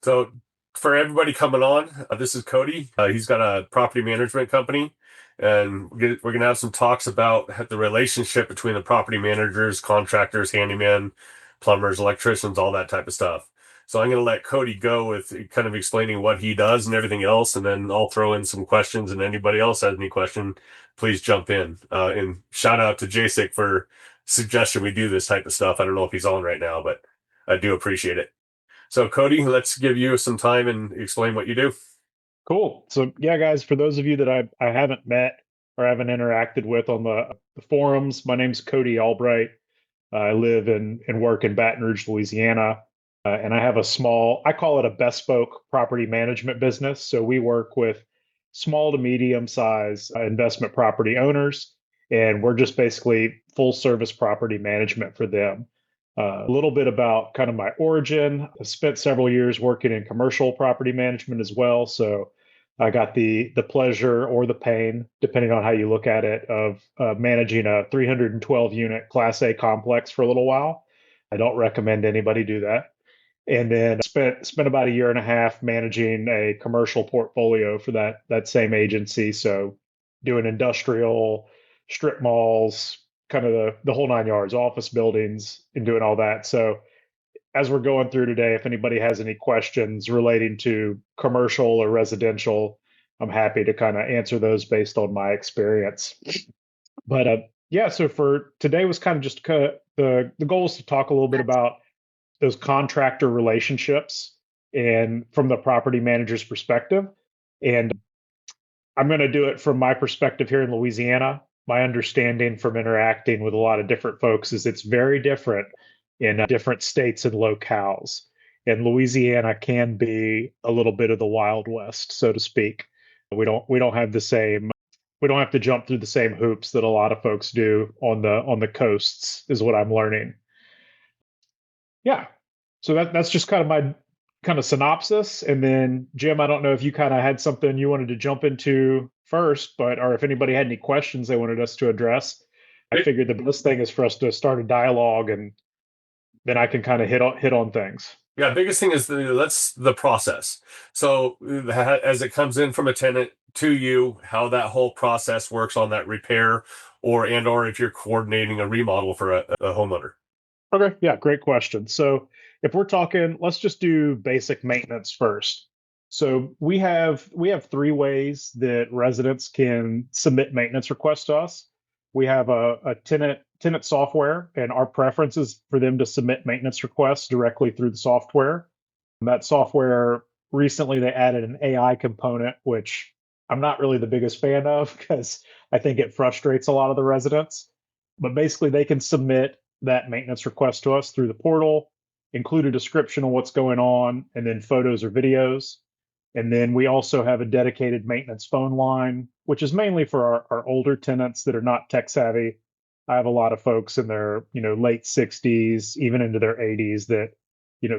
So, for everybody coming on, this is Cody. He's got a property management company, and we're going to have some talks about the relationship between the property managers, contractors, handyman, plumbers, electricians, all that type of stuff. So, I'm going to let Cody go with kind of explaining what he does and everything else, and then I'll throw in some questions. And anybody else has any question, please jump in. And shout out to Jacek for suggestion we do this type of stuff. I don't know if he's on right now, but I do appreciate it. So, Cody, let's give you some time and explain what you do. Cool. So yeah, guys, for those of you that I haven't met or haven't interacted with on the forums, my name's Cody Albright. I live and work in Baton Rouge, Louisiana, and I have a small, I call it a bespoke property management business. So we work with small to medium size investment property owners, and we're just basically full service property management for them. A little bit about kind of my origin. I spent several years working in commercial property management as well. So I got the pleasure or the pain, depending on how you look at it, of managing a 312 unit Class A complex for a little while. I don't recommend anybody do that. And then spent about a year and a half managing a commercial portfolio for that same agency. So doing industrial, strip malls, kind of the whole nine yards, office buildings, and doing all that. So as we're going through today, if anybody has any questions relating to commercial or residential, I'm happy to kind of answer those based on my experience. But yeah, so for today was kind of just the goal is to talk a little bit about those contractor relationships and from the property manager's perspective. And I'm going to do it from my perspective here in Louisiana. My understanding from interacting with a lot of different folks is it's very different in different states and locales. And Louisiana can be a little bit of the Wild West, so to speak. We don't have the same we don't have to jump through the same hoops that a lot of folks do on the coasts, is what I'm learning. Yeah. So that's just kind of my kind of synopsis. And then Jim, I don't know if you kind of had something you wanted to jump into first, but or if anybody had any questions they wanted us to address. I figured the best thing is for us to start a dialogue and then I can kind of hit on things. Yeah, biggest thing is that's the process. So as it comes in from a tenant to you, how that whole process works on that repair or if you're coordinating a remodel for a homeowner. Okay, yeah, great question. So if we're talking, let's just do basic maintenance first. So we have three ways that residents can submit maintenance requests to us. We have a tenant software, and our preference is for them to submit maintenance requests directly through the software. And that software recently they added an AI component, which I'm not really the biggest fan of because I think it frustrates a lot of the residents. But basically, they can submit that maintenance request to us through the portal, include a description of what's going on, and then photos or videos. And then we also have a dedicated maintenance phone line, which is mainly for our older tenants that are not tech savvy. I have a lot of folks in their, late 60s, even into their 80s that,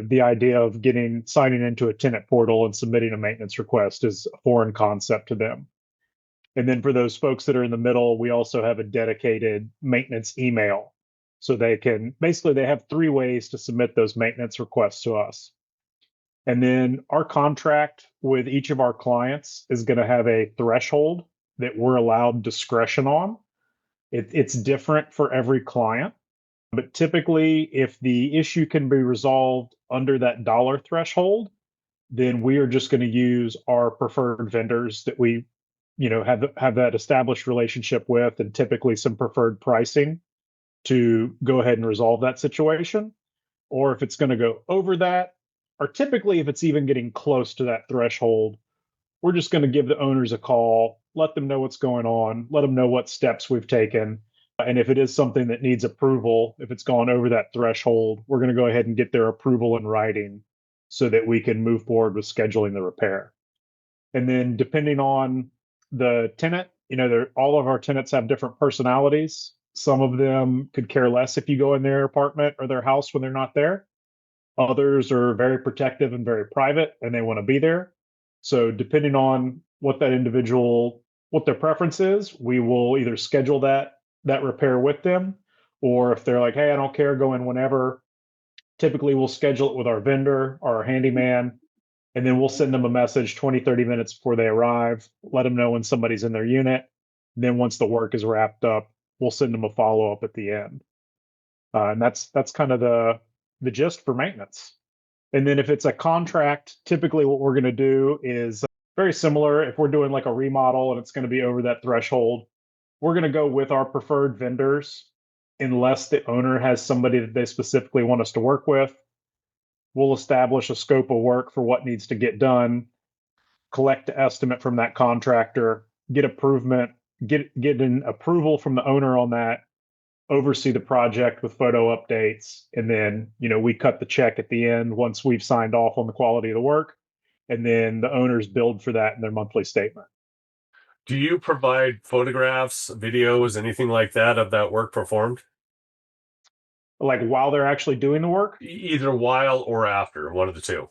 the idea of signing into a tenant portal and submitting a maintenance request is a foreign concept to them. And then for those folks that are in the middle, we also have a dedicated maintenance email. So they have three ways to submit those maintenance requests to us. And then our contract with each of our clients is going to have a threshold that we're allowed discretion on. It's different for every client, but typically, if the issue can be resolved under that dollar threshold, then we are just going to use our preferred vendors that we, have that established relationship with, and typically some preferred pricing to go ahead and resolve that situation. Or if it's going to go over that, or typically if it's even getting close to that threshold, we're just going to give the owners a call, let them know what's going on, let them know what steps we've taken. And if it is something that needs approval, if it's gone over that threshold, we're going to go ahead and get their approval in writing so that we can move forward with scheduling the repair. And then depending on the tenant, all of our tenants have different personalities. Some of them could care less if you go in their apartment or their house when they're not there. Others are very protective and very private and they want to be there. So depending on what what their preference is, we will either schedule that repair with them, or if they're like, hey, I don't care, go in whenever. Typically we'll schedule it with our vendor or our handyman, And then we'll send them a message 20, 30 minutes before they arrive, let them know when somebody's in their unit. Then once the work is wrapped up, we'll send them a follow up at the end. And that's kind of the gist for maintenance. And then if it's a contract, typically what we're going to do is very similar. If we're doing like a remodel and it's going to be over that threshold, we're going to go with our preferred vendors unless the owner has somebody that they specifically want us to work with. We'll establish a scope of work for what needs to get done, collect the estimate from that contractor, get improvement, get an approval from the owner on that, oversee the project with photo updates, and then we cut the check at the end once we've signed off on the quality of the work, and then the owners billed for that in their monthly statement. Do you provide photographs, videos, anything like that of that work performed? Like while they're actually doing the work, Either while or after, one of the two.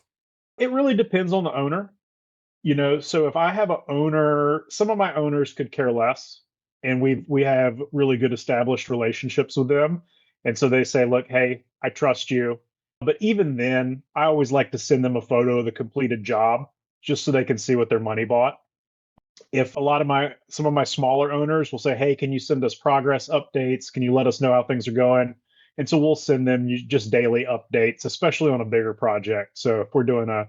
it really depends on the owner. So if I have an owner, some of my owners could care less, and we have really good established relationships with them, and so they say, look, hey, I trust you. But even then, I always like to send them a photo of the completed job just so they can see what their money bought. If a lot of my some of my smaller owners will say, hey, can you send us progress updates, can you let us know how things are going? And so we'll send them just daily updates, especially on a bigger project. So if we're doing a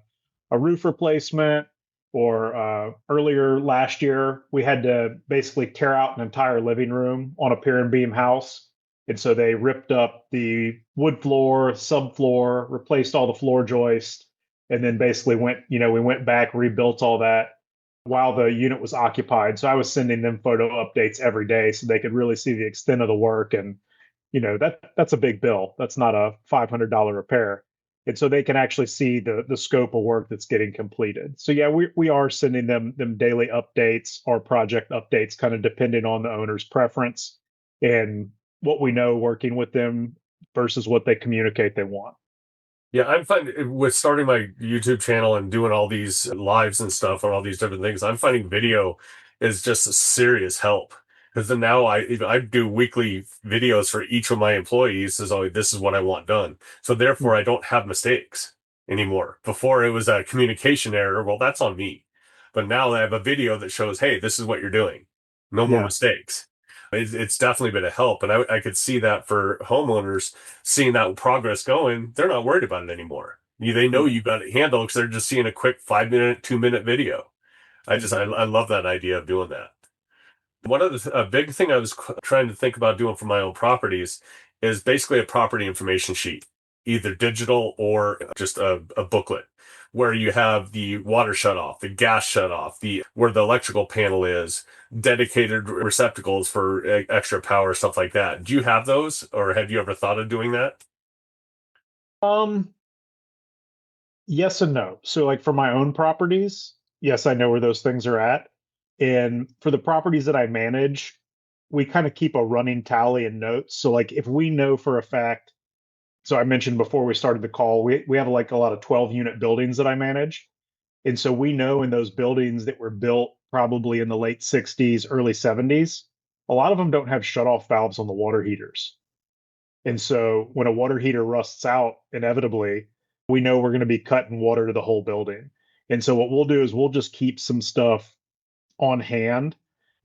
roof replacement, or earlier last year we had to basically tear out an entire living room on a pier and beam house, and so they ripped up the wood floor, subfloor, replaced all the floor joists, and then basically we went back, rebuilt all that while the unit was occupied. So I was sending them photo updates every day so they could really see the extent of the work. And that's a big bill. That's not a $500 repair. And so they can actually see the scope of work that's getting completed. So yeah, we are sending them daily updates or project updates, kind of depending on the owner's preference and what we know working with them versus what they communicate they want. Yeah, I'm finding with starting my YouTube channel and doing all these lives and stuff on all these different things, I'm finding video is just a serious help. Because then now I do weekly videos for each of my employees as always, this is what I want done. So therefore I don't have mistakes anymore. Before it was a communication error. Well, that's on me. But now I have a video that shows, hey, this is what you're doing. No more Yeah. mistakes. It's definitely been a help. And I could see that for homeowners seeing that progress going, they're not worried about it anymore. They know you got it handled because they're just seeing a quick 5 minute, 2 minute video. I love that idea of doing that. One of a big thing I was trying to think about doing for my own properties is basically a property information sheet, either digital or just a booklet where you have the water shut off, the gas shut off, the where the electrical panel is, dedicated receptacles for extra power, stuff like that. Do you have those, or have you ever thought of doing that? Um, yes and no. So like for my own properties, yes, I know where those things are at. And for the properties that I manage, we kind of keep a running tally and notes. So like if we know for a fact, so I mentioned before we started the call, we have like a lot of 12 unit buildings that I manage. And so we know in those buildings that were built probably in the late 60s, early 70s, a lot of them don't have shut off valves on the water heaters. And so when a water heater rusts out, inevitably, we know we're going to be cutting water to the whole building. And so what we'll do is we'll just keep some stuff on hand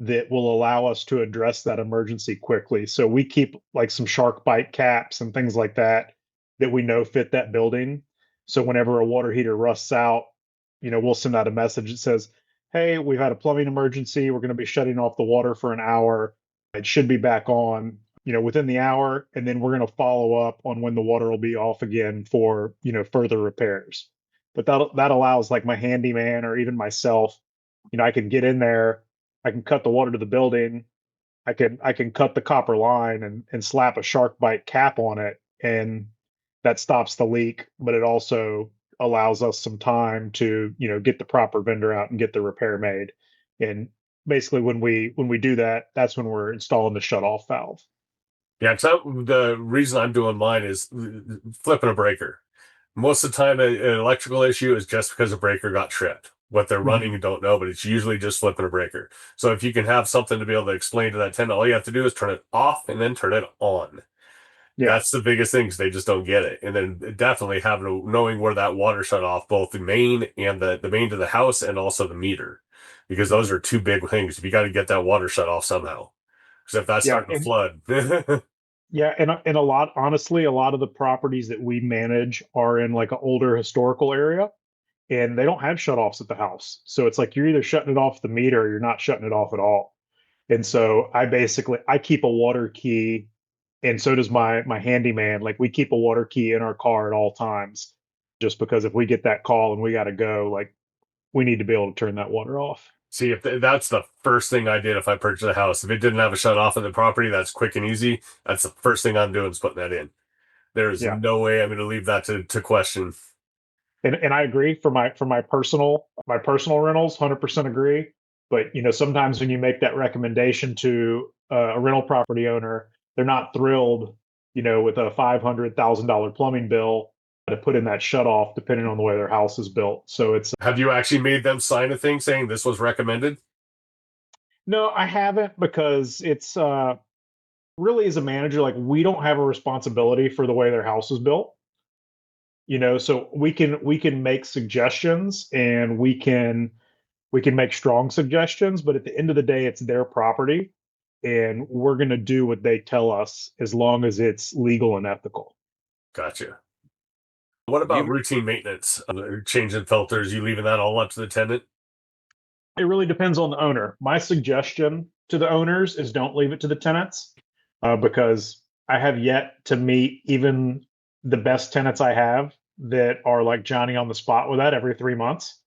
that will allow us to address that emergency quickly. So we keep like some shark bite caps and things like that that we know fit that building. So whenever a water heater rusts out, we'll send out a message that says, hey, we've had a plumbing emergency. We're going to be shutting off the water for an hour. It should be back on, within the hour. And then we're going to follow up on when the water will be off again for, further repairs. But that allows like my handyman or even myself, I can get in there, I can cut the water to the building, I can cut the copper line and slap a shark bite cap on it, and that stops the leak, but it also allows us some time to, get the proper vendor out and get the repair made. And basically when we do that, that's when we're installing the shut off valve. Yeah, so the reason I'm doing mine is flipping a breaker. Most of the time, an electrical issue is just because a breaker got tripped. What they're Mhm. running, you don't know, but it's usually just flipping a breaker. So if you can have something to be able to explain to that tenant, all you have to do is turn it off and then turn it on. Yeah. That's the biggest thing, 'cause they just don't get it. And then definitely knowing where that water shut off, both the main and the main to the house and also the meter, because those Mhm. are two big things. You got to get that water shut off somehow. Because if that's Yeah. starting to flood, Yeah, and a lot, honestly, a lot of the properties that we manage are in like an older historical area, and they don't have shut-offs at the house. So it's like you're either shutting it off the meter or you're not shutting it off at all. And so I keep a water key, and so does my handyman. Like we keep a water key in our car at all times, just because if we get that call and we got to go, like we need to be able to turn that water off. see if that's the first thing I did if I purchased a house. If it didn't have a shut off of the property, that's quick and easy. That's the first thing I'm doing is putting that in. There's Yeah. no way I'm going to leave that to question. And I agree for my personal rentals, 100% agree. But sometimes when you make that recommendation to a rental property owner, they're not thrilled, with a $500,000 plumbing bill to put in that shut off, depending on the way their house is built. So it's Have you actually made them sign a thing saying this was recommended? no, I haven't because it's really as a manager, like we don't have a responsibility for the way their house is built. So we can make suggestions and we can make strong suggestions, but at the end of the day, it's their property, and we're going to do what they tell us as long as it's legal and ethical. Gotcha. What Do about you routine maintenance? Changing filters, you leaving that all up to the tenant? It really depends on the owner. My suggestion to the owners is don't leave it to the tenants, because I have yet to meet even the best tenants I have that are like Johnny on the spot with that every 3 months.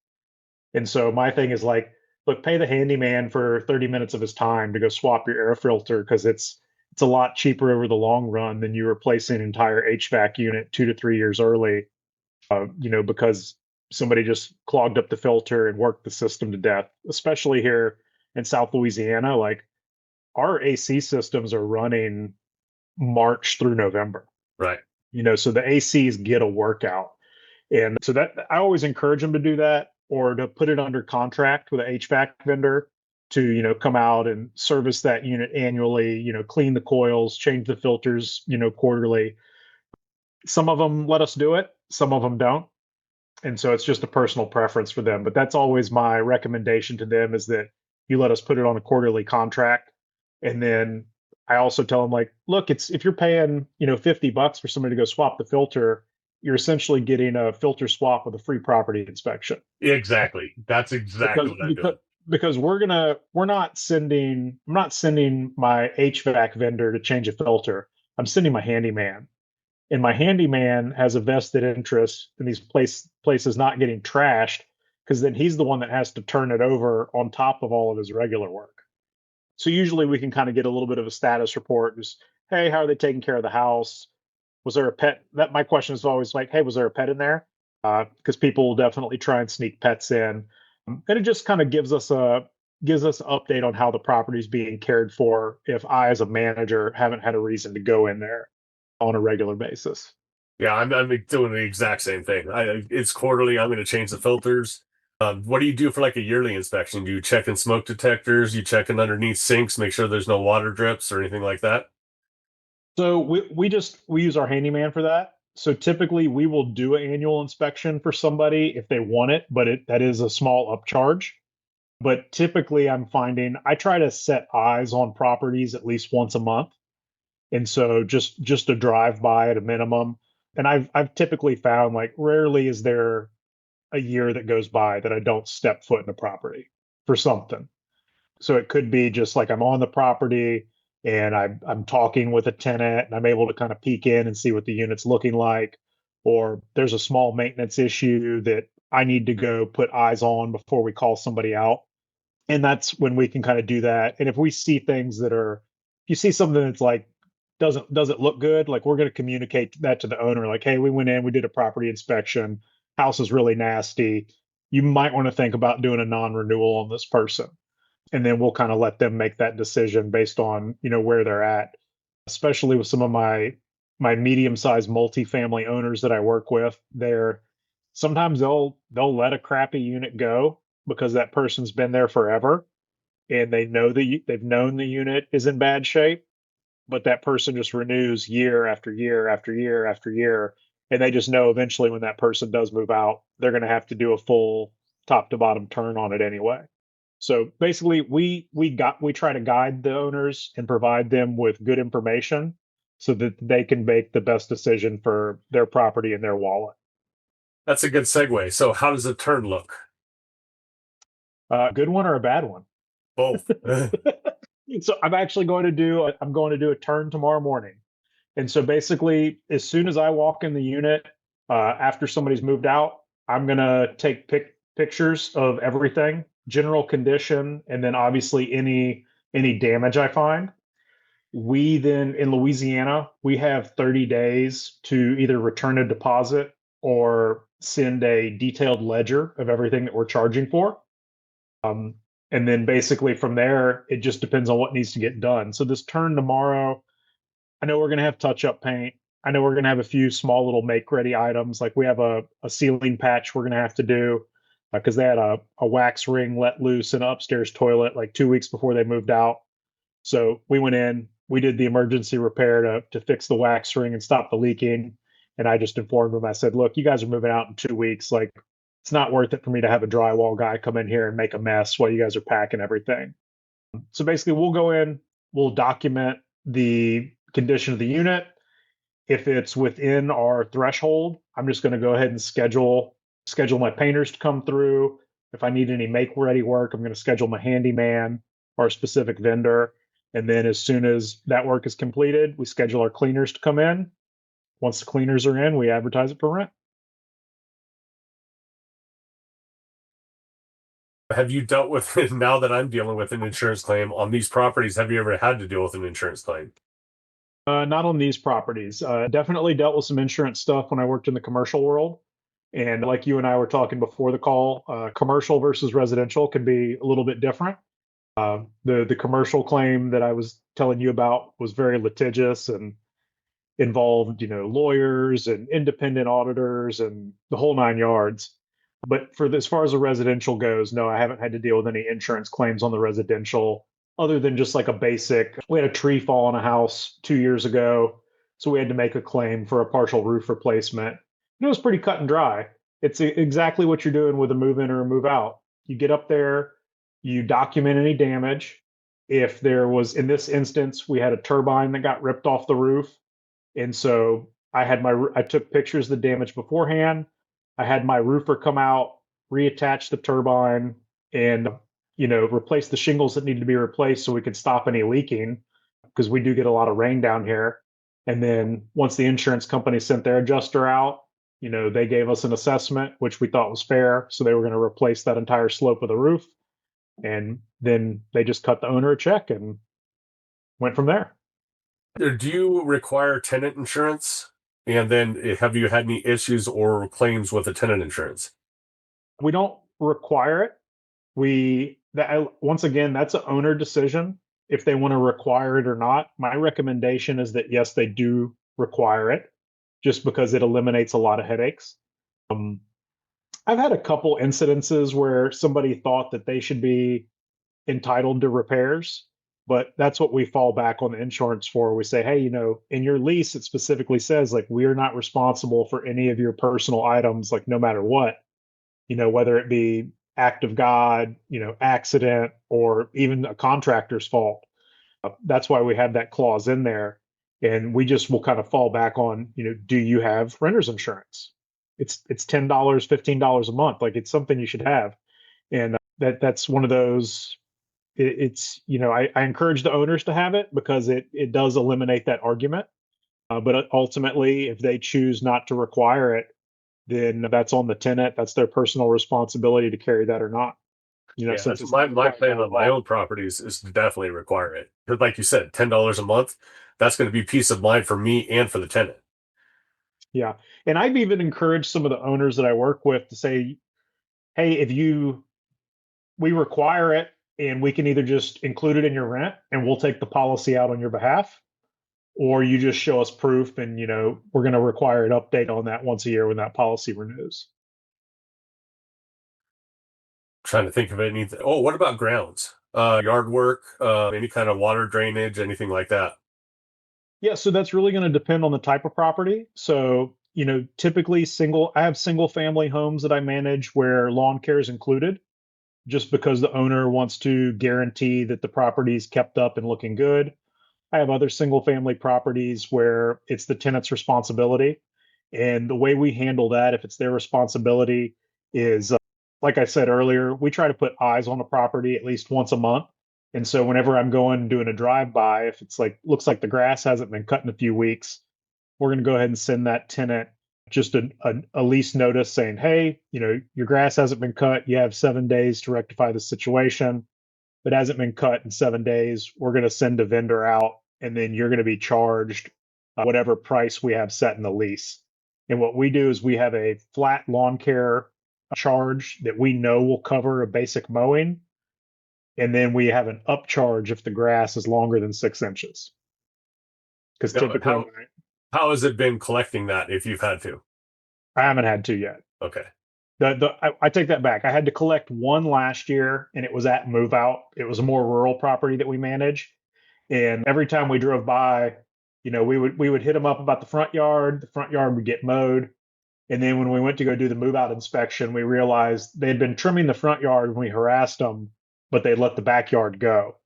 And so my thing is like, look, pay the handyman for 30 minutes of his time to go swap your air filter because it's a lot cheaper over the long run than you replacing an entire HVAC unit 2 to 3 years early, because somebody just clogged up the filter and worked the system to death. Especially here in South Louisiana, like our AC systems are running March through November. Right. So the ACs get a workout. And so that I always encourage them to do that or to put it under contract with an HVAC vendor to, come out and service that unit annually, clean the coils, change the filters, quarterly. Some of them let us do it, some of them don't. And so it's just a personal preference for them. But that's always my recommendation to them is that you let us put it on a quarterly contract. And then I also tell them like, look, it's if you're paying, $50 for somebody to go swap the filter, you're essentially getting a filter swap with a free property inspection. Exactly. That's Because exactly what I'm because doing. because I'm not sending my HVAC vendor to change a filter. I'm sending my handyman. And my handyman has a vested interest in these places not getting trashed because then he's the one that has to turn it over on top of all of his regular work. So usually we can kind of get a little bit of a status report, just hey, how are they taking care of the house? Was there a pet? That my question is always like, hey, was there a pet in there? Because people will definitely try and sneak pets in, and it just kind of gives us an update on how the property is being cared for. If I, as a manager, haven't had a reason to go in there on a regular basis. Yeah, I'm doing the exact same thing. It's quarterly. I'm going to change the filters. What do you do for like a yearly inspection? Do you check in smoke detectors? You checking underneath sinks, make sure there's no water drips or anything like that? So we use our handyman for that. So typically we will do an annual inspection for somebody if they want it, but that is a small upcharge. But typically I'm finding I try to set eyes on properties at least once a month. And so just a drive by at a minimum. And I've typically found like rarely is there a year that goes by that I don't step foot in the property for something. So it could be just like I'm on the property and I'm talking with a tenant and I'm able to kind of peek in and see what the unit's looking like, or there's a small maintenance issue that I need to go put eyes on before we call somebody out. And that's when we can kind of do that. And if we see things if you see something that's like doesn't look good, like we're going to communicate that to the owner, like, hey, we went in, we did a property inspection, house is really nasty. You might want to think about doing a non-renewal on this person, and then we'll kind of let them make that decision based on where they're at. Especially with some of my medium-sized multifamily owners that I work with, they're sometimes they'll let a crappy unit go because that person's been there forever and they know they've known the unit is in bad shape, but that person just renews year after year after year after year. And they just know eventually when that person does move out, they're going to have to do a full top to bottom turn on it anyway. So basically, we try to guide the owners and provide them with good information so that they can make the best decision for their property and their wallet. That's a good segue. So how does a turn look? Good one or a bad one? Both. So I'm going to do a turn tomorrow morning. And so basically, as soon as I walk in the unit, after somebody's moved out, I'm gonna take pictures of everything, general condition, and then obviously any damage I find. We then in Louisiana, we have 30 days to either return a deposit or send a detailed ledger of everything that we're charging for. Um, and then basically from there, it just depends on what needs to get done. So this turn tomorrow, I know we're going to have touch up paint. I know we're going to have a few small little make ready items. Like we have a ceiling patch we're going to have to do because they had a wax ring let loose in an upstairs toilet like 2 weeks before they moved out. So we went in, we did the emergency repair to fix the wax ring and stop the leaking. And I just informed them, I said, look, you guys are moving out in 2 weeks. Like it's not worth it for me to have a drywall guy come in here and make a mess while you guys are packing everything. So basically, we'll go in, we'll document the condition of the unit. If it's within our threshold, I'm just going to go ahead and schedule my painters to come through. If I need any make ready work, I'm going to schedule my handyman or a specific vendor. And then as soon as that work is completed, we schedule our cleaners to come in. Once the cleaners are in, we advertise it for rent. Have you dealt with it now that I'm dealing with an insurance claim on these properties? Have you ever had to deal with an insurance claim? Not on these properties. Definitely dealt with some insurance stuff when I worked in the commercial world. And like you and I were talking before the call, commercial versus residential can be a little bit different. The commercial claim that I was telling you about was very litigious and involved, lawyers and independent auditors and the whole nine yards. But as far as the residential goes, no, I haven't had to deal with any insurance claims on the residential other than just like a basic. We had a tree fall on a house 2 years ago, so we had to make a claim for a partial roof replacement. And it was pretty cut and dry. It's exactly what you're doing with a move in or a move out. You get up there, you document any damage. If there was, in this instance, we had a turbine that got ripped off the roof, and so I took pictures of the damage beforehand. I had my roofer come out, reattach the turbine, and replace the shingles that needed to be replaced so we could stop any leaking because we do get a lot of rain down here. And then once the insurance company sent their adjuster out, they gave us an assessment, which we thought was fair. So they were going to replace that entire slope of the roof. And then they just cut the owner a check and went from there. Do you require tenant insurance? And then have you had any issues or claims with the tenant insurance? We don't require it. Once again, that's an owner decision if they want to require it or not. My recommendation is that yes, they do require it, just because it eliminates a lot of headaches. Um, I've had a couple incidences where somebody thought that they should be entitled to repairs, but that's what we fall back on the insurance for. We say, hey, in your lease, it specifically says like we are not responsible for any of your personal items, like no matter what, whether it be act of God, accident, or even a contractor's fault. That's why we have that clause in there. And we just will kind of fall back on, do you have renter's insurance? It's $10, $15 a month. Like it's something you should have. And that's one of those. I encourage the owners to have it because it does eliminate that argument. But ultimately, if they choose not to require it, then that's on the tenant. That's their personal responsibility to carry that or not. Yeah, Since that's it's my, not my required by plan on my law. own properties is to definitely require it. Because like you said, $10 a month, that's going to be peace of mind for me and for the tenant. Yeah. And I've even encouraged some of the owners that I work with to say, hey, we require it and we can either just include it in your rent and we'll take the policy out on your behalf, or you just show us proof and, we're going to require an update on that once a year when that policy renews. Trying to think of anything. Oh, what about grounds? Yard work, any kind of water drainage, anything like that? Yeah, so that's really going to depend on the type of property. So, typically I have single family homes that I manage where lawn care is included, just because the owner wants to guarantee that the property is kept up and looking good. I have other single family properties where it's the tenant's responsibility. And the way we handle that, if it's their responsibility, is like I said earlier, we try to put eyes on the property at least once a month. And so whenever I'm going and doing a drive by, if it's like looks like the grass hasn't been cut in a few weeks, we're going to go ahead and send that tenant just a lease notice saying, hey, your grass hasn't been cut. You have 7 days to rectify the situation. If it hasn't been cut in 7 days, we're going to send a vendor out, and then you're going to be charged whatever price we have set in the lease. And what we do is we have a flat lawn care charge that we know will cover a basic mowing. And then we have an upcharge if the grass is longer than 6 inches. Because Now, typically, how has it been collecting that if you've had to? I haven't had to yet. Okay. I take that back. I had to collect one last year, and it was at move out. It was a more rural property that we manage, and every time we drove by, we would hit them up about the front yard. The front yard would get mowed, and then when we went to go do the move out inspection, we realized they had been trimming the front yard when we harassed them, but they let the backyard go,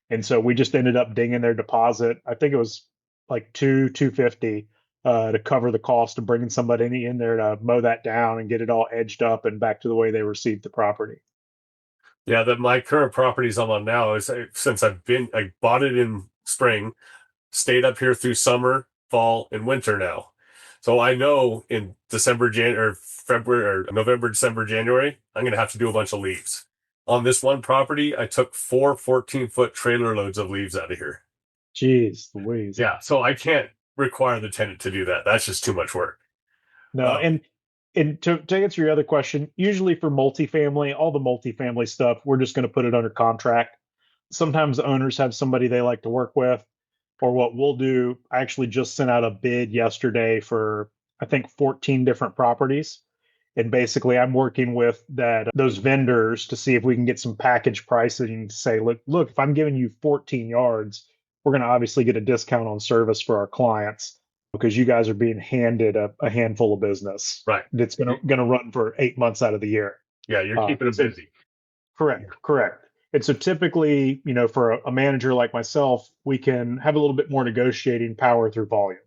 and so we just ended up dinging their deposit. I think it was like 250 to cover the cost of bringing somebody in there to mow that down and get it all edged up and back to the way they received the property. Yeah, that my current properties I'm on now is since I bought it in spring, stayed up here through summer, fall, and winter now. So I know in December, or February, or November, December, January, I'm going to have to do a bunch of leaves. On this one property, I took four 14-foot trailer loads of leaves out of here. Jeez Louise. Yeah, so I can't require the tenant to do that. That's just too much work. No, Um, and to answer your other question, usually for multifamily, all the multifamily stuff, we're just going to put it under contract. Sometimes owners have somebody they like to work with, or what we'll do, I actually just sent out a bid yesterday for I think 14 different properties. And basically I'm working with those vendors to see if we can get some package pricing to say, look, if I'm giving you 14 yards, we're going to obviously get a discount on service for our clients because you guys are being handed a handful of business right. that's going to run for 8 months out of the year. Yeah, you're keeping And them so busy. correct. And so typically, for a manager like myself, we can have a little bit more negotiating power through volume.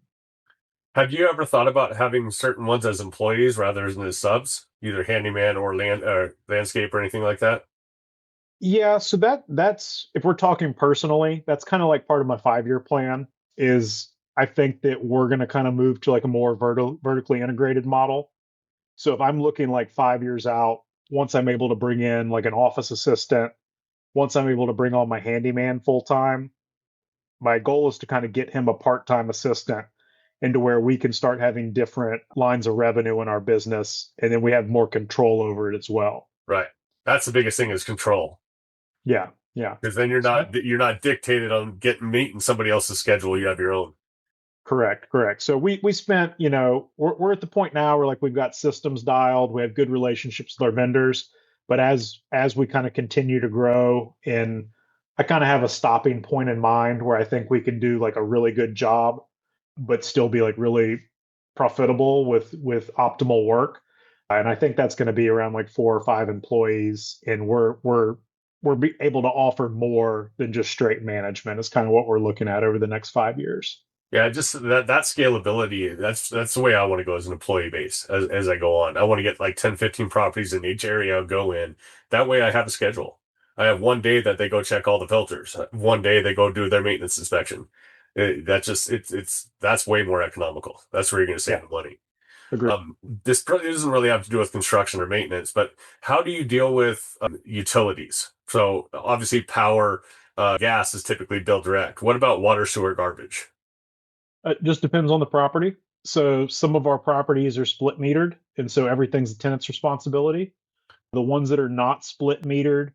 Have you ever thought about having certain ones as employees rather than as subs, either handyman or landscape or anything like that? Yeah, so that's if we're talking personally, that's kind of like part of my 5 year plan is I think that we're going to kind of move to like a more vertically integrated model. So if I'm looking like 5 years out, once I'm able to bring in like an office assistant, once I'm able to bring on my handyman full time, my goal is to kind of get him a part-time assistant into where we can start having different lines of revenue in our business and then we have more control over it as well. Right. That's the biggest thing is control. Yeah, yeah. Because then So that, you're not dictated on getting meeting somebody else's schedule. You have your own. correct. So we spent, we're at the point now where like we've got systems dialed, we have good relationships with our vendors, but as we kind of continue to grow, and I kind of have a stopping point in mind where I think we can do like a really good job but still be like really profitable with optimal work. And I think that's going to be around like 4 or 5 employees, and we're able to offer more than just straight management. Is kind of what we're looking at over the next 5 years. Yeah, just that scalability. That's the way I want to go as an employee base as I go on. I want to get like 10, 15 properties in each area I'll go in. That way I have a schedule. I have one day that they go check all the filters. One day they go do their maintenance inspection. That's way more economical. That's where you're going to Yeah, save the money. agree. This probably doesn't really have to do with construction or maintenance, but how do you deal with utilities? So obviously power, gas is typically billed direct. What about water, sewer, garbage? It just depends on the property. So some of our properties are split metered, and so everything's the tenant's responsibility. The ones that are not split metered,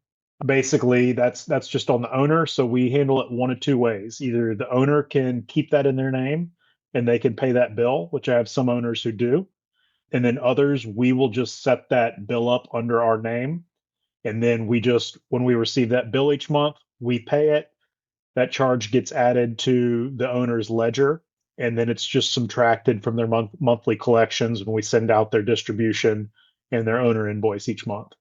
basically that's just on the owner. So we handle it one of two ways. Either the owner can keep that in their name and they can pay that bill, which I have some owners who do. And then others, we will just set that bill up under our name. And then when we receive that bill each month, we pay it. That charge gets added to the owner's ledger, and then it's just subtracted from their monthly collections when we send out their distribution and their owner invoice each month.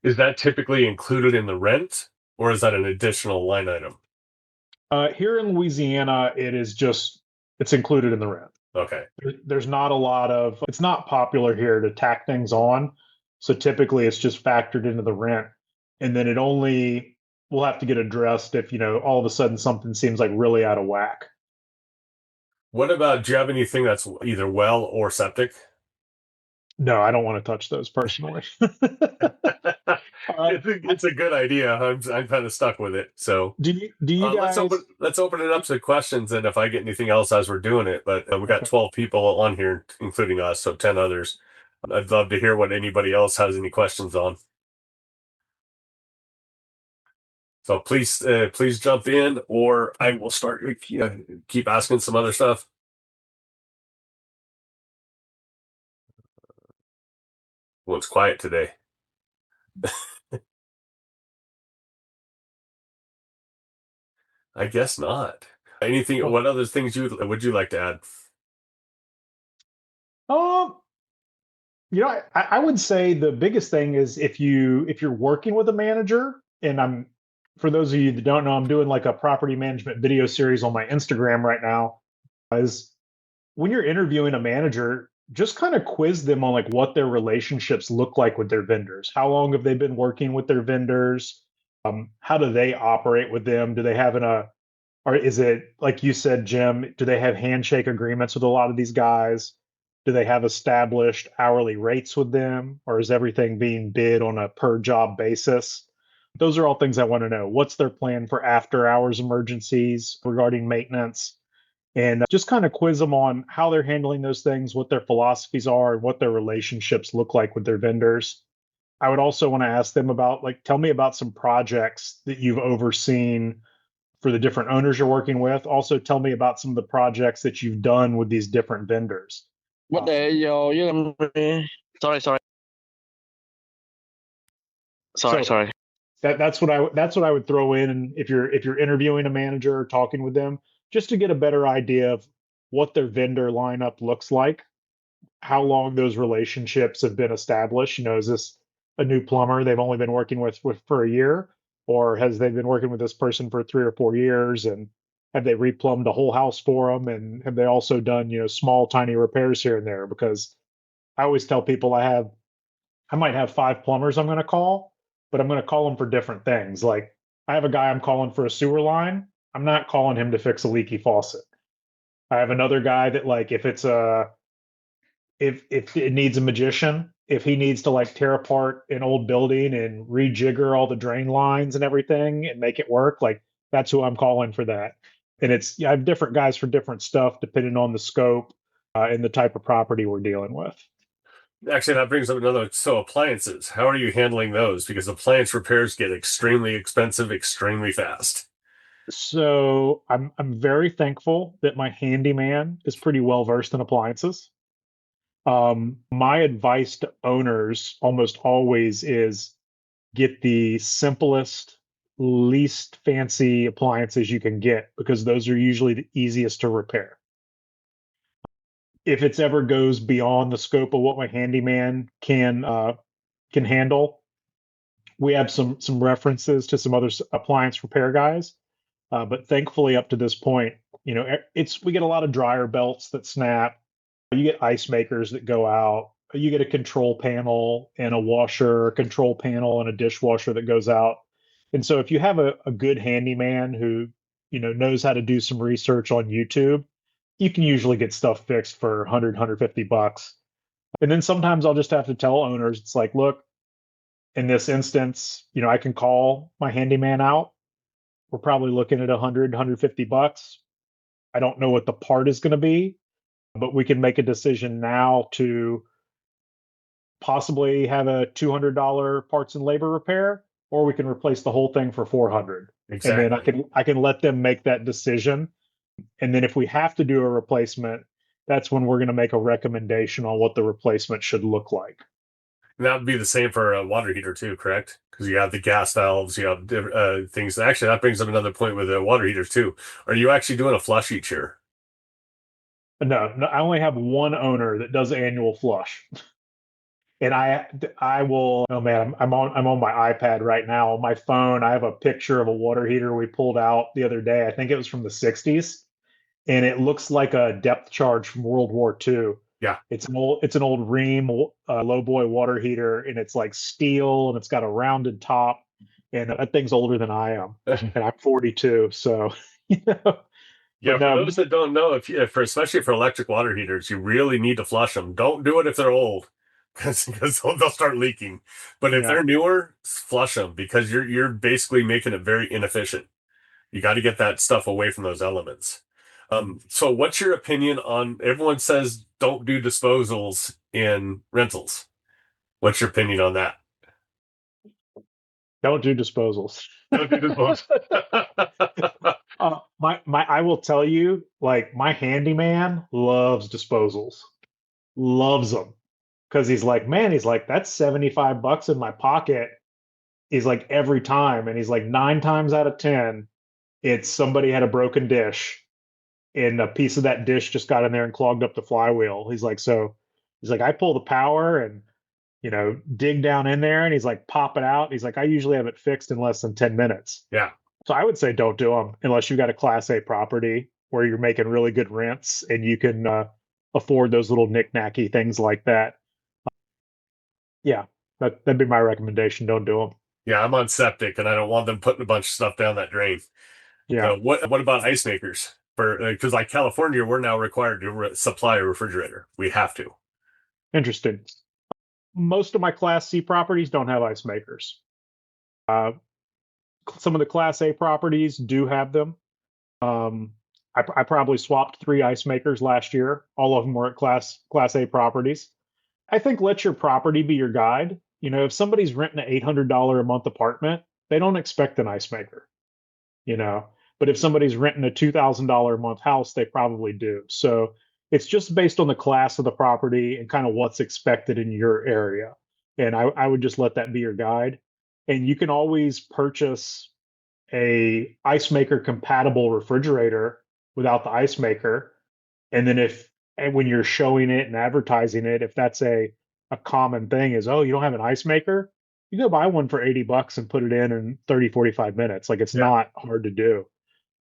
Is that typically included in the rent, or is that an additional line item? Here in Louisiana, it's included in the rent. Okay. There's not a lot of, it's not popular here to tack things on. So typically it's just factored into the rent. And then it only will have to get addressed if, all of a sudden something seems like really out of whack. What about, do you have anything that's either well or septic? No, I don't want to touch those personally. uh, It's a good idea. I'm kind of stuck with it. So do you guys? let's open it up to questions, and if I get anything else as we're doing it. But we got Okay. 12 people on here, including us, so 10 others. I'd love to hear what anybody else has any questions on. So please jump in, or I will start keep asking some other stuff. Well, it's quiet today. I guess not. Anything? Well, What other things would you like to add? um, I would say the biggest thing is if you're working with a manager, and for those of you that don't know, I'm doing like a property management video series on my Instagram right now. Is when you're interviewing a manager, just kind of quiz them on like what their relationships look like with their vendors. How long have they been working with their vendors? How do they operate with them? Do they have or is it like you said, Jim? Do they have handshake agreements with a lot of these guys? Do they have established hourly rates with them, or is everything being bid on a per job basis? Those are all things I want to know. What's their plan for after hours emergencies regarding maintenance? And just kind of quiz them on how they're handling those things, what their philosophies are, and what their relationships look like with their vendors. I would also want to ask them about, like, tell me about some projects that you've overseen for the different owners you're working with. Also, tell me about some of the projects that you've done with these different vendors. Vấn Um, đề vô với em. Sorry, sorry, sorry, so sorry. that's what I would throw in, and if you're interviewing a manager or talking with them, just to get a better idea of what their vendor lineup looks like, how long those relationships have been established. Is this a new plumber they've only been working with for a year, or has they been working with this person for 3 or 4 years, and have they replumbed a whole house for them, and have they also done small tiny repairs here and there? Because I always tell people I might have 5 plumbers I'm going to call, but I'm going to call them for different things. Like, I have a guy I'm calling for a sewer line. I'm not calling him to fix a leaky faucet. I have another guy that, like, if it needs a magician, if he needs to like tear apart an old building and rejigger all the drain lines and everything and make it work, like, that's who I'm calling for that. And I have different guys for different stuff depending on the scope and the type of property we're dealing with. Actually, that brings up another. So appliances, how are you handling those? Because appliance repairs get extremely expensive, extremely fast. So I'm very thankful that my handyman is pretty well versed in appliances. My advice to owners almost always is get the simplest, least fancy appliances you can get, because those are usually the easiest to repair. If it's ever goes beyond the scope of what my handyman can handle, we have some references to some other appliance repair guys. But thankfully, up to this point, we get a lot of dryer belts that snap. You get ice makers that go out. You get a control panel and a washer, a control panel and a dishwasher that goes out. And so if you have a good handyman who, knows how to do some research on YouTube, you can usually get stuff fixed for 100, $150. And then sometimes I'll just have to tell owners, it's like, look, in this instance, I can call my handyman out. We're probably looking at 100, $150. I don't know what the part is going to be, but we can make a decision now to possibly have a $200 parts and labor repair, or we can replace the whole thing for 400. And then I Exactly. can I can let them make that decision. And then if we have to do a replacement, that's when we're going to make a recommendation on what the replacement should look like. That would be the same for a water heater too, correct? Because you have the gas valves, you have different things. Actually, that brings up another point with the water heaters too. Are you actually doing a flush each year? No, no, I only have one owner that does annual flush. And I will, oh man, I'm on my iPad right now. On my phone, I have a picture of a water heater we pulled out the other day. I think it was from the 60s, and it looks like a depth charge from World War II. Yeah. It's an old Ream low boy water heater, and it's like steel, and it's got a rounded top, and that thing's older than I am, and I'm 42. So, you know, Yeah, but for no, those that don't know, if for especially for electric water heaters, you really need to flush them. Don't do it if they're old, because they'll start leaking. But if yeah. they're newer, flush them because you're basically making it very inefficient. You got to get that stuff away from those elements. So what's your opinion on everyone says don't do disposals in rentals? What's your opinion on that? Don't do disposals. Don't do disposals. I will tell you, like my handyman loves disposals, loves them because he's like, man, he's like, that's $75 in my pocket. He's like every time, and he's like 9 times out of 10, it's somebody had a broken dish, and a piece of that dish just got in there and clogged up the flywheel. He's like, I pull the power and dig down in there, and he's like, pop it out. He's like, I usually have it fixed in less than 10 minutes. Yeah. So I would say don't do them unless you've got a Class A property where you're making really good rents and you can afford those little knick-knacky things like that. Yeah, that'd be my recommendation. Don't do them. Yeah, I'm on septic and I don't want them putting a bunch of stuff down that drain. Yeah, So what about ice makers? For because like California, we're now required to supply a refrigerator. We have to. interesting. Most of my Class C properties don't have ice makers. Uh, some of the Class A properties do have them. I probably swapped 3 ice makers last year. All of them were at Class A properties. I think let your property be your guide. If somebody's renting an $800 a month apartment, they don't expect an ice maker, you know. But if somebody's renting a $2,000 a month house, they probably do. So it's just based on the class of the property and kind of what's expected in your area. And I would just let that be your guide. And you can always purchase a ice maker compatible refrigerator without the ice maker. And then when you're showing it and advertising it, if that's a common thing is, oh, you don't have an ice maker, you go buy one for $80 and put it in 30, 45 minutes. Like it's Yeah. not hard to do.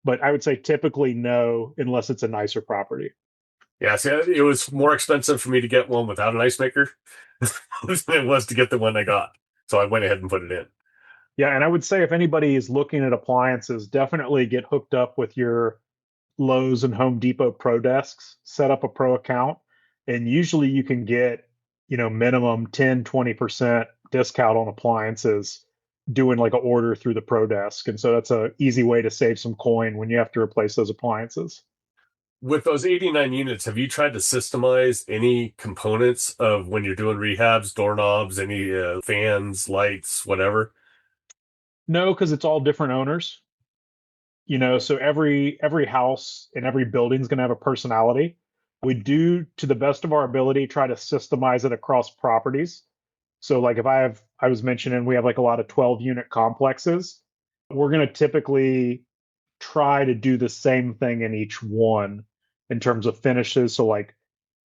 But I would say typically no, unless it's a nicer property. Yeah, see, it was more expensive for me to get one without an ice maker than it was to get the one I got. So I went ahead and put it in. Yeah. And I would say if anybody is looking at appliances, definitely get hooked up with your Lowe's and Home Depot Pro desks, set up a pro account, and usually you can get, minimum 10, 20% discount on appliances doing like an order through the pro desk. And so that's a easy way to save some coin when you have to replace those appliances. With those 89 units, have you tried to systemize any components of when you're doing rehabs, doorknobs, any fans, lights, whatever? No, because it's all different owners. So every house and every building is going to have a personality. We do, to the best of our ability, try to systemize it across properties. So like if I was mentioning we have like a lot of 12-unit complexes, we're going to typically try to do the same thing in each one in terms of finishes. So like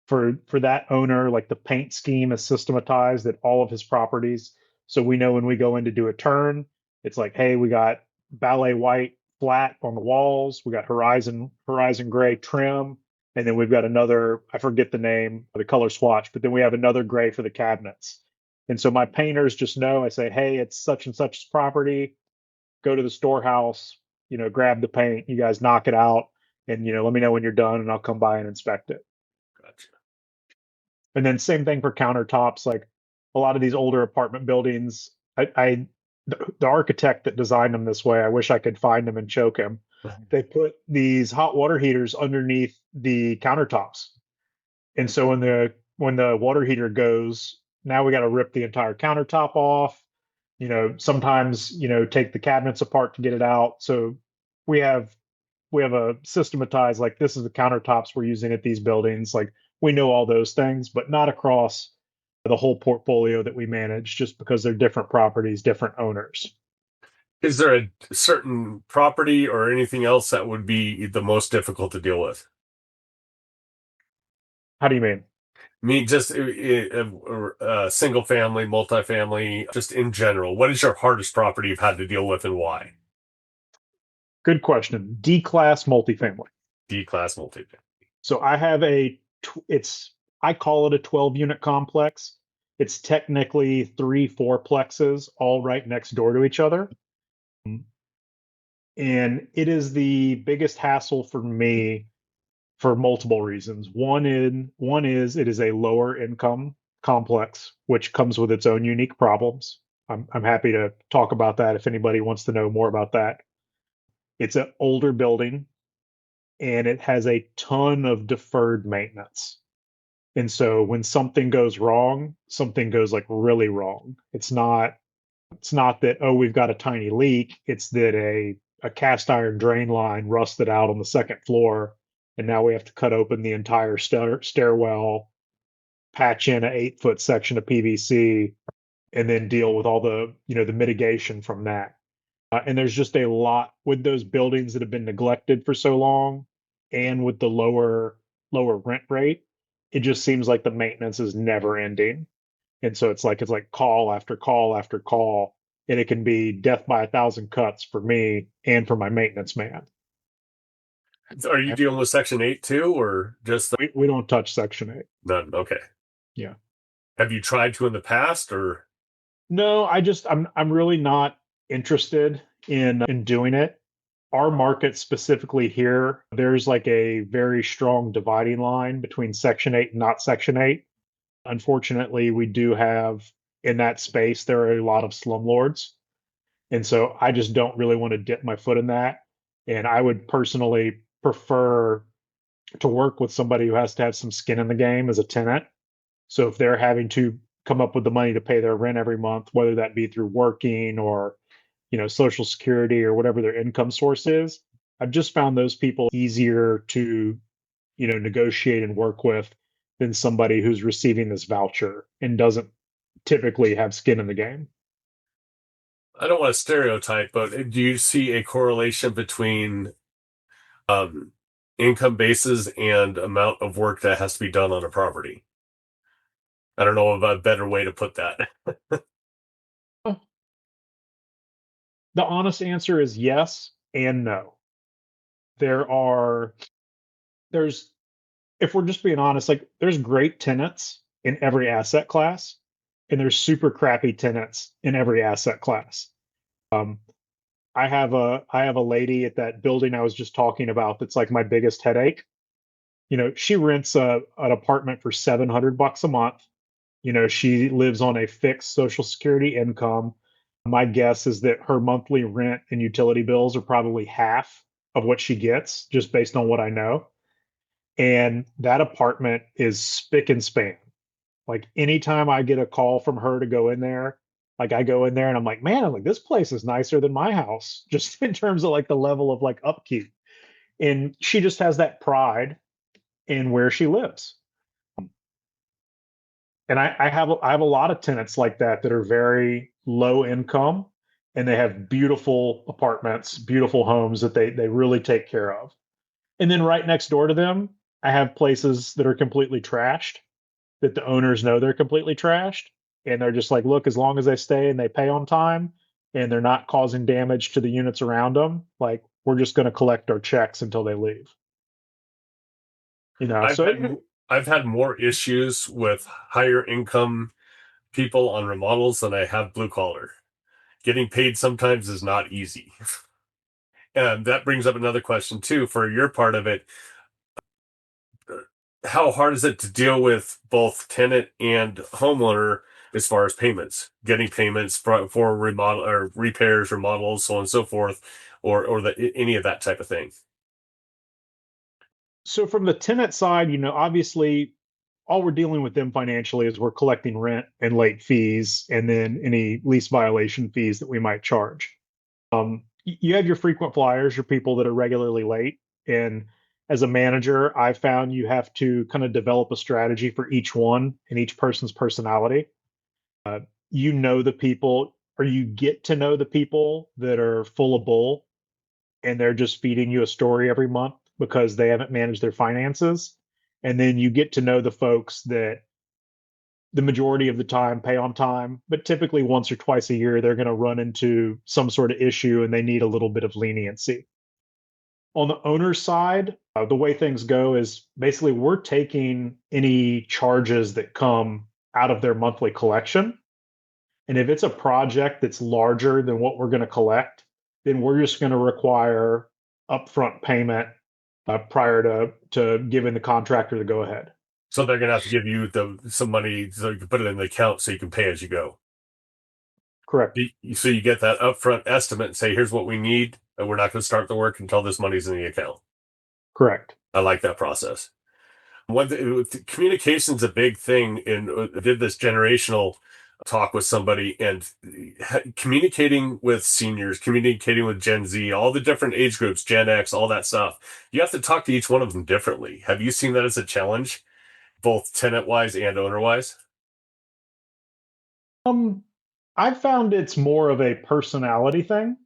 for that owner, like the paint scheme is systematized at all of his properties. So we know when we go in to do a turn, it's like, hey, we got ballet white flat on the walls, we got horizon gray trim, and then we've got another, I forget the name, the color swatch, but then we have another gray for the cabinets. And so my painters just know, I say, hey, it's such and such property, go to the storehouse, grab the paint, you guys knock it out, and let me know when you're done and I'll come by and inspect it. Gotcha. And then same thing for countertops. Like a lot of these older apartment buildings, the architect that designed them this way, I wish I could find him and choke him. They put these hot water heaters underneath the countertops. And so when the water heater goes, now we got to rip the entire countertop off. Sometimes, take the cabinets apart to get it out. So we have a systematized, like, this is the countertops we're using at these buildings. Like we know all those things, but not across the whole portfolio that we manage, just because they're different properties, different owners. Is there a certain property or anything else that would be the most difficult to deal with? How do you mean? I mean, just single family, multifamily, just in general. What is your hardest property you've had to deal with and why? Good question. D class multifamily. D class multifamily. So I have I call it a 12 unit complex. It's technically three fourplexes all right next door to each other. And it is the biggest hassle for me for multiple reasons. One is it is a lower income complex, which comes with its own unique problems. I'm happy to talk about that if anybody wants to know more about that. It's an older building and it has a ton of deferred maintenance. And so when something goes wrong, something goes like really wrong. It's not that, oh, we've got a tiny leak. It's that a cast iron drain line rusted out on the second floor, and now we have to cut open the entire stairwell, patch in an 8 foot section of PVC, and then deal with all the mitigation from that. And there's just a lot with those buildings that have been neglected for so long, and with the lower rent rate. It just seems like the maintenance is never ending. And so it's like call after call after call, and it can be death by a thousand cuts for me and for my maintenance man. Are you dealing with Section 8 too, or just We don't touch Section 8. none? Okay. Yeah. Have you tried to in the past, or No, I'm really not interested in doing it. Our market specifically here, there's like a very strong dividing line between Section 8 and not Section 8. Unfortunately, we do have in that space, there are a lot of slumlords. And so I just don't really want to dip my foot in that. And I would personally prefer to work with somebody who has to have some skin in the game as a tenant. So if they're having to come up with the money to pay their rent every month, whether that be through working or, Social Security or whatever their income source is, I've just found those people easier to, negotiate and work with than somebody who's receiving this voucher and doesn't typically have skin in the game. I don't want to stereotype, but do you see a correlation between um, income bases and amount of work that has to be done on a property? I don't know of a better way to put that. The honest answer is yes and no. There are, there's, if we're just being honest, like there's great tenants in every asset class, and there's super crappy tenants in every asset class. Um, I have a lady at that building I was just talking about that's like my biggest headache. She rents an apartment for $700 a month. She lives on a fixed Social Security income. My guess is that her monthly rent and utility bills are probably half of what she gets, just based on what I know. And that apartment is spick and span. Like anytime I get a call from her to go in there, like I go in there and I'm like, man, I'm like, this place is nicer than my house, just in terms of like the level of like upkeep. And she just has that pride in where she lives. And I have a lot of tenants like that are very low income, and they have beautiful apartments, beautiful homes that they really take care of. And then right next door to them, I have places that are completely trashed, that the owners know they're completely trashed, and they're just like, look, as long as they stay and they pay on time and they're not causing damage to the units around them, like we're just going to collect our checks until they leave. I've So had I've had more issues with higher income people on remodels than I have blue collar. Getting paid sometimes is not easy. And that brings up another question too. For your part of it, how hard is it to deal with both tenant and homeowner as far as payments, getting payments for remodel or repairs, remodels, so on and so forth, or any of that type of thing? so from the tenant side, obviously all we're dealing with them financially is we're collecting rent and late fees and then any lease violation fees that we might charge. You have your frequent flyers, your people that are regularly late. And as a manager, I found you have to kind of develop a strategy for each one and each person's personality. You know the people, or you get to know the people that are full of bull and they're just feeding you a story every month because they haven't managed their finances. And then you get to know the folks that the majority of the time pay on time, but typically once or twice a year, they're going to run into some sort of issue and they need a little bit of leniency. On the owner's side, the way things go is basically we're taking any charges that come out of their monthly collection. And if it's a project that's larger than what we're going to collect, then we're just going to require upfront payment prior to giving the contractor the go ahead. So they're going to have to give you some money so you can put it in the account so you can pay as you go. Correct. So you get that upfront estimate and say, here's what we need, and we're not going to start the work until this money's in the account. Correct. I like that process. Communication's a big thing. I did this generational talk with somebody, and communicating with seniors, communicating with Gen Z, all the different age groups, Gen X, all that stuff. You have to talk to each one of them differently. Have you seen that as a challenge, both tenant-wise and owner-wise? I found it's more of a personality thing.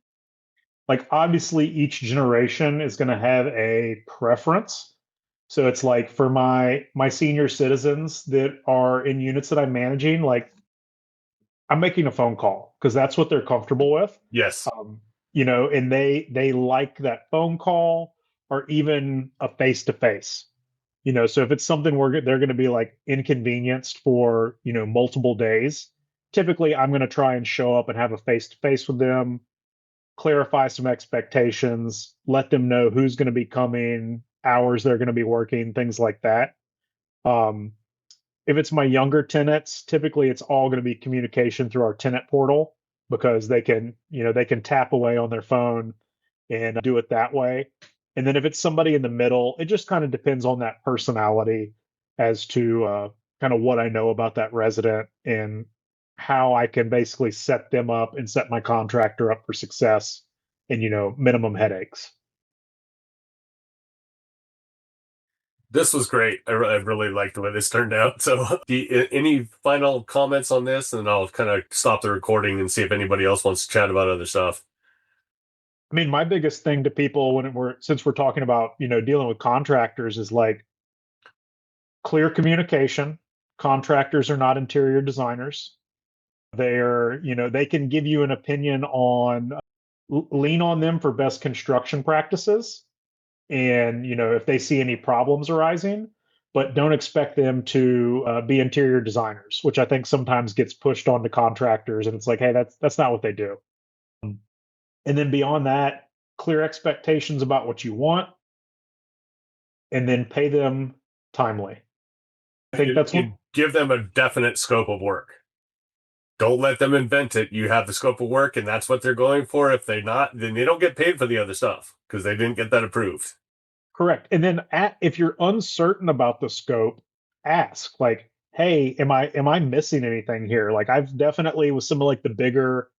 Like obviously each generation is going to have a preference. So it's like for my senior citizens that are in units that I'm managing, like I'm making a phone call because that's what they're comfortable with. Yes. And they like that phone call or even a face to face. So if it's something where they're going to be like inconvenienced for multiple days, typically I'm going to try and show up and have a face to face with them, clarify some expectations, let them know who's going to be coming, hours they're going to be working, things like that. Um, if it's my younger tenants, typically it's all going to be communication through our tenant portal because they can tap away on their phone and do it that way. And then if it's somebody in the middle, it just kind of depends on that personality as to kind of what I know about that resident and how I can basically set them up and set my contractor up for success and minimum headaches. This was great. I really liked the way this turned out. So, any final comments on this? And I'll kind of stop the recording and see if anybody else wants to chat about other stuff. I mean, my biggest thing to people since we're talking about, dealing with contractors is like clear communication. Contractors are not interior designers. They can give you an opinion on, lean on them for best construction practices. And, if they see any problems arising, but don't expect them to be interior designers, which I think sometimes gets pushed onto contractors. And it's like, hey, that's not what they do. And then beyond that, clear expectations about what you want, and then pay them timely. I think that's what. Give them a definite scope of work. Don't let them invent it. You have the scope of work, and that's what they're going for. If they're not, then they don't get paid for the other stuff because they didn't get that approved. Correct. And then if you're uncertain about the scope, ask like, hey, am I missing anything here? Like I've definitely with some of like the bigger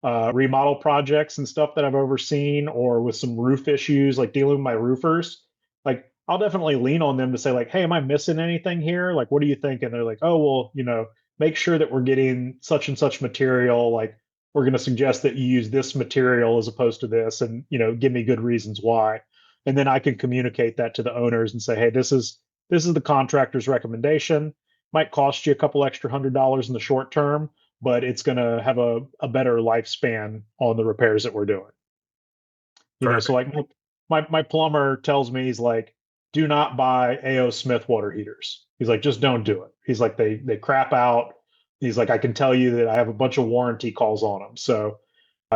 remodel projects and stuff that I've overseen, or with some roof issues, like dealing with my roofers, like I'll definitely lean on them to say like, hey, am I missing anything here? Like, what do you think? And they're like, oh, well, make sure that we're getting such and such material. Like we're going to suggest that you use this material as opposed to this, and give me good reasons why. And then I can communicate that to the owners and say, hey, this is the contractor's recommendation. Might cost you a couple extra $100 in the short term, but it's going to have a better lifespan on the repairs that we're doing. So like my plumber tells me, he's like, do not buy A.O. Smith water heaters. He's like, just don't do it. He's like, they crap out. He's like, I can tell you that I have a bunch of warranty calls on them. So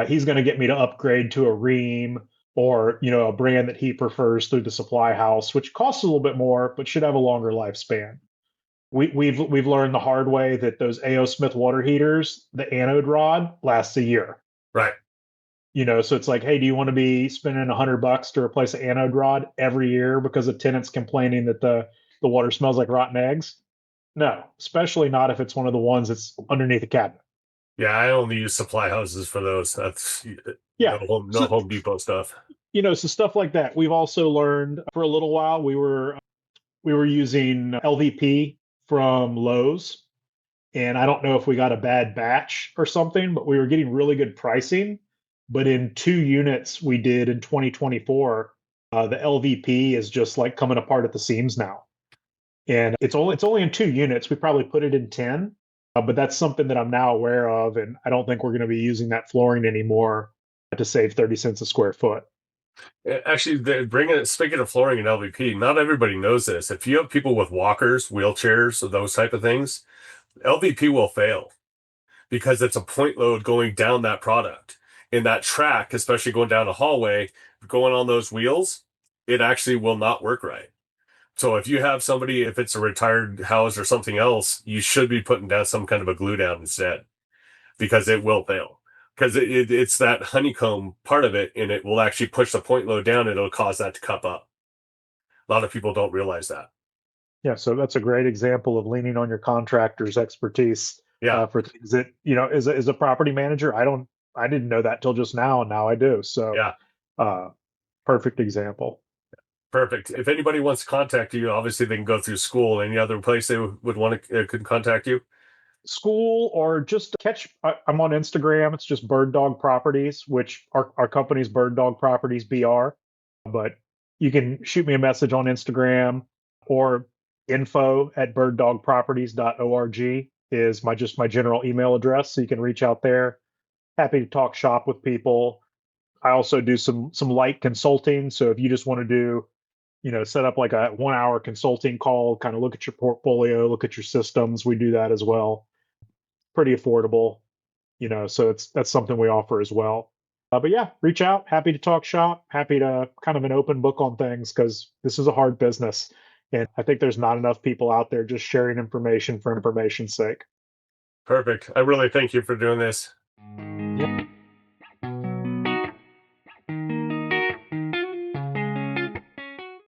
he's going to get me to upgrade to a Ream or a brand that he prefers through the supply house, which costs a little bit more but should have a longer lifespan. We've learned the hard way that those A.O. Smith water heaters, the anode rod lasts a year. Right. So it's like, hey, do you want to be spending $100 to replace an anode rod every year because a tenant's complaining that the water smells like rotten eggs? No, especially not if it's one of the ones that's underneath a cabinet. Yeah, I only use supply houses for those. That's Yeah. no Home Depot stuff. So stuff like that. We've also learned for a little while we were using LVP from Lowe's, and I don't know if we got a bad batch or something, but we were getting really good pricing. But in 2 units we did in 2024, the LVP is just like coming apart at the seams now. And it's only in 2 units. We probably put it in 10, but that's something that I'm now aware of, and I don't think we're going to be using that flooring anymore to save 30 cents a square foot. Actually, speaking of flooring and LVP, not everybody knows this. If you have people with walkers, wheelchairs, or those type of things, LVP will fail because it's a point load going down that product. In that track, especially going down a hallway, going on those wheels, it actually will not work right. So if you have somebody, if it's a retired house or something else, you should be putting down some kind of a glue down instead, because it will fail. Because it's that honeycomb part of it, and it will actually push the point load down, and it'll cause that to cup up. A lot of people don't realize that. Yeah, so that's a great example of leaning on your contractor's expertise Yeah, for things that, as a property manager, I didn't know that till just now, and now I do. So, yeah, uh, perfect example. perfect. If anybody wants to contact you, obviously they can go through school. Any other place they would want to could contact you? School or just I'm on Instagram. It's just Bird Dog Properties, which our company's Bird Dog Properties BR. But you can shoot me a message on Instagram, or info@birddogproperties.org is my general email address. So you can reach out there. Happy to talk shop with people. I also do some light consulting. So if you just want to do, set up like a 1 hour consulting call, kind of look at your portfolio, look at your systems, we do that as well. Pretty affordable, so that's something we offer as well. But yeah, reach out. Happy to talk shop. Happy to kind of an open book on things, because this is a hard business, and I think there's not enough people out there just sharing information for information's sake. Perfect. I really thank you for doing this. Yep.